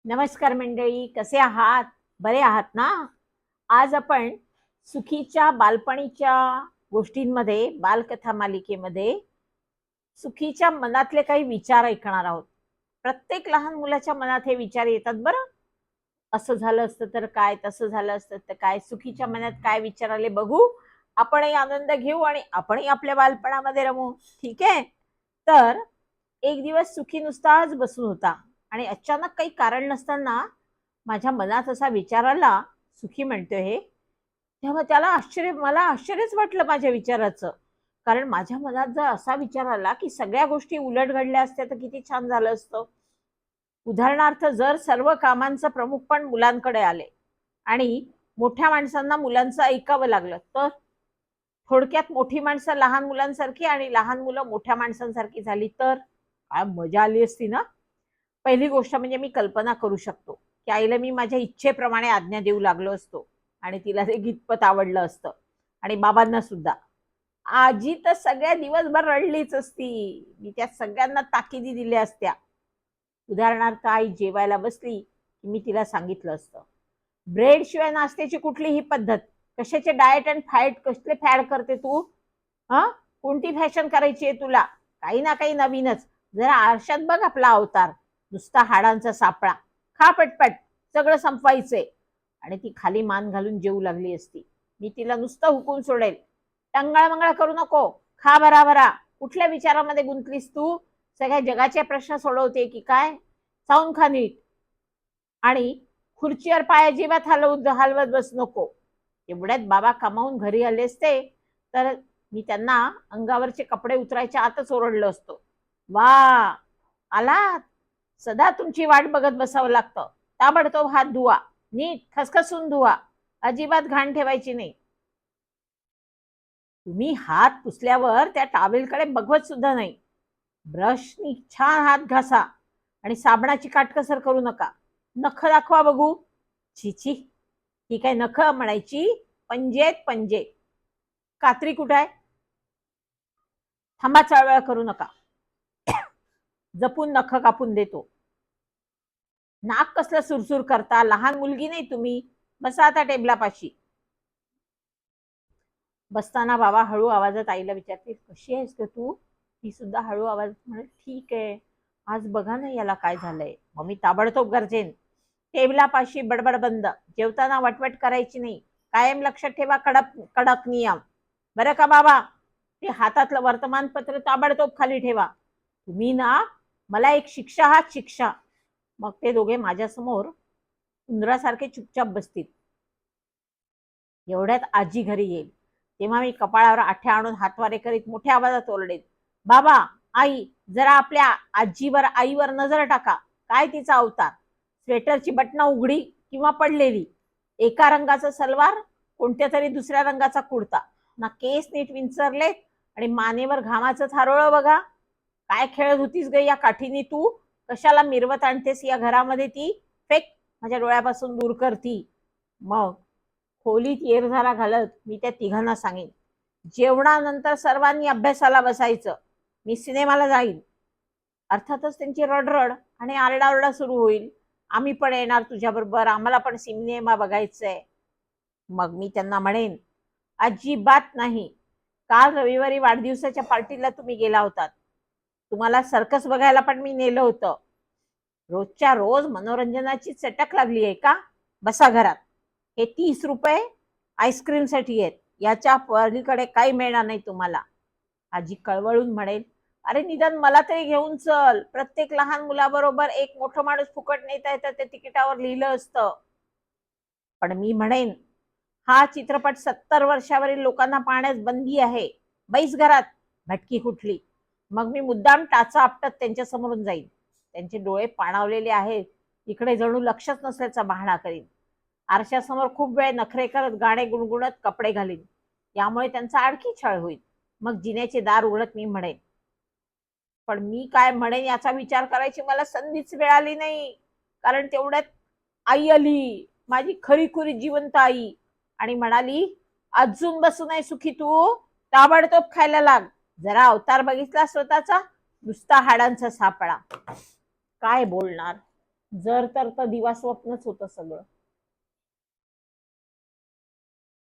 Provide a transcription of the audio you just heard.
नमस्कार मंडळी, कसे आहात? बरे आहात ना? आज आपण सुखीच्या बालपणीच्या गोष्टींमध्ये, बालकथा मालिकेमध्ये सुखीच्या मनातले काही विचार ऐकणार आहोत. प्रत्येक लहान मुलाच्या मनात हे विचार येतात बरं. असं झालं असतं तर काय, तसं झालं असतं तर काय, सुखीच्या मनात काय विचार आले बघू. आपणही आनंद घेऊ आणि आपणही आपल्या बालपणामध्ये रमू. ठीक आहे? तर एक दिवस सुखी नुसताच बसून होता आणि अचानक काही कारण नसताना माझ्या मनात असा विचार आला. सुखी म्हणतोय हे. तेव्हा मला आश्चर्यच वाटलं माझ्या विचाराचं. कारण माझ्या मनात जर असा विचार आला की सगळ्या गोष्टी उलट घडल्या असत्या तर किती छान झालं असतं. उदाहरणार्थ, जर सर्व कामांचं प्रमुख पण मुलांकडे आले आणि मोठ्या माणसांना मुलांचं ऐकावं लागलं तर, थोडक्यात मोठी माणसं लहान मुलांसारखी आणि लहान मुलं मोठ्या माणसांसारखी झाली तर काय मजा आली असती ना. पहिली गोष्ट म्हणजे मी कल्पना करू शकतो की आईला मी माझ्या इच्छेप्रमाणे आज्ञा देऊ लागलो असतो आणि तिला ते गीतपत आवडलं असतं. आणि बाबांना सुद्धा. आजी तर सगळ्या दिवसभर रडलीच असती. मी त्या सगळ्यांना ताकिदी दिल्या असत्या. उदाहरणार्थ, आई जेवायला बसली की मी तिला सांगितलं असतं, ब्रेड शिवाय नाश्त्याची कुठलीही पद्धत, कशाचे डाएट अँड फाईट, कसले फॅड करते तू? हा, कोणती फॅशन करायची आहे तुला? काही ना काही नवीनच. जरा आरशात बघ आपला अवतार, नुसता हाडांचा सापळा. खा पटपट, सगळं संपवायचंय. आणि ती खाली मान घालून जेवू लागली असती. मी तिला नुसतं हुकून सोडेल, टंगळ मंगळ करू नको, खा भराभरा. कुठल्या विचारामध्ये गुंतलीस तू? सगळ्या जगाचे प्रश्न सोडवते की काय? चावून खा नीट. आणि खुर्चीवर पाय अजिबात हलवत बस नको. एवढ्यात बाबा कामावून घरी आले असते तर मी त्यांना अंगावरचे कपडे उतरायच्या आतच ओरडलो असतो, वा आलात, सदा तुमची वाट बघत बसावं लागतं. ताबडतोब हात धुवा, नीट खसखसून धुवा, अजिबात घाण ठेवायची नाही. तुम्ही हात पुसल्यावर त्या टॉवेलकडे बघवत सुद्धा नाही. ब्रशनी छान हात घासा आणि साबणाची काटकसर करू नका. नख दाखवा बघू. छिची, ही काय नख म्हणायची? पंजेत पंजे. कात्री कुठे आहे? थांबा, चळवळ करू नका. जपून नख कापून देतो. नाक कसलं सुरसुर करता? लहान मुलगी नाही तुम्ही. बसा आता टेबलापाशी. बसताना बाबा हळू आवाजात आईला विचारते, कशी आहेस ग तू? ती सुद्धा हळू आवाजात म्हणेल, ठीक आहे. आज बघा ना याला काय झालंय. मग मी ताबडतोब गरजेन, टेबलापाशी बडबड बंद, जेवताना वटवट करायची नाही. कायम लक्षात ठेवा कडक कडक नियम, बरं का बाबा? ते हातातलं वर्तमानपत्र ताबडतोब खाली ठेवा. तुम्ही ना मला एक शिक्षा आहात, शिक्षा. मग ते दोघे माझ्यासमोर उंदरासारखे चुपचाप बसतील. एवढ्यात आजी घरी येईल. तेव्हा मी कपाळावर आठ्या आणून हातवारे करीत मोठ्या आवाजात ओरडेन, बाबा, आई, जरा आपल्या आजीवर, आईवर नजर टाका. काय तिचा अवतार? स्वेटरची बटणं उघडी किंवा पडलेली, एका रंगाचा सलवार, कोणत्या तरी दुसऱ्या रंगाचा कुर्ता, ना केस नीट विंचरलेत आणि मानेवर घामाचं थारोळं बघा. काय खेळत होतीस ग या काठीने तू? कशाला मिरवत आणतेस या घरामध्ये ती? फेक, माझ्या डोळ्यापासून दूर कर ती. मग खोलीत येरझारा घालत मी त्या तिघांना सांगेन, जेवणानंतर सर्वांनी अभ्यासाला बसायचं. मी सिनेमाला जाईन. अर्थातच त्यांची रडरड आणि आरडाओरडा सुरू होईल, आम्ही पण येणार तुझ्याबरोबर, आम्हाला पण सिनेमा बघायचंय. मग मी त्यांना म्हणेन, अजिबात नाही. काल रविवारी वाढदिवसाच्या पार्टीला तुम्ही गेला होतात. तुम्हाला सर्कस बघायला पण मी नेलं होतं. रोजच्या रोज मनोरंजनाची चटक लागली आहे का? बसा घरात. हे 30 रुपये आईस्क्रीम साठी आहेत. याच्या पलीकडे काही मिळणार नाही तुम्हाला. आजी कळवळून म्हणेल, अरे निदान मला तरी घेऊन चल. प्रत्येक लहान मुलाबरोबर एक मोठं माणूस फुकट नेता येतं ते तिकिटावर लिहिलं असतं. पण मी म्हणेन, हा चित्रपट 70 वर्षावरील लोकांना पाहण्यास बंदी आहे. बैस घरात, भटकी कुठली. मग मी मुद्दाम टाचा आपटत त्यांच्या समोरून जाईन. त्यांचे डोळे पाणावलेले आहेत, इकडे जणू लक्षच नसल्याचा बहाणा करीन. आरशासमोर खूप वेळ नखरे करत, गाणे गुणगुणत कपडे घालीन. यामुळे त्यांचा आणखी छळ होईल. मग जिन्याचे दार उघडत मी म्हणेन, पण मी काय म्हणेन याचा विचार करायची मला संधीच मिळाली नाही. कारण तेवढ्यात आई आली, माझी खरीखुरी जिवंत आई, आणि म्हणाली, अजून बसू नये सुखी तू, ताबडतोब खायला लाग. जरा अवतार बघितला स्वतःचा, नुसता हाडांचा सापळा. काय बोलणार? जर तर दिवा स्वप्नच होतं सगळं.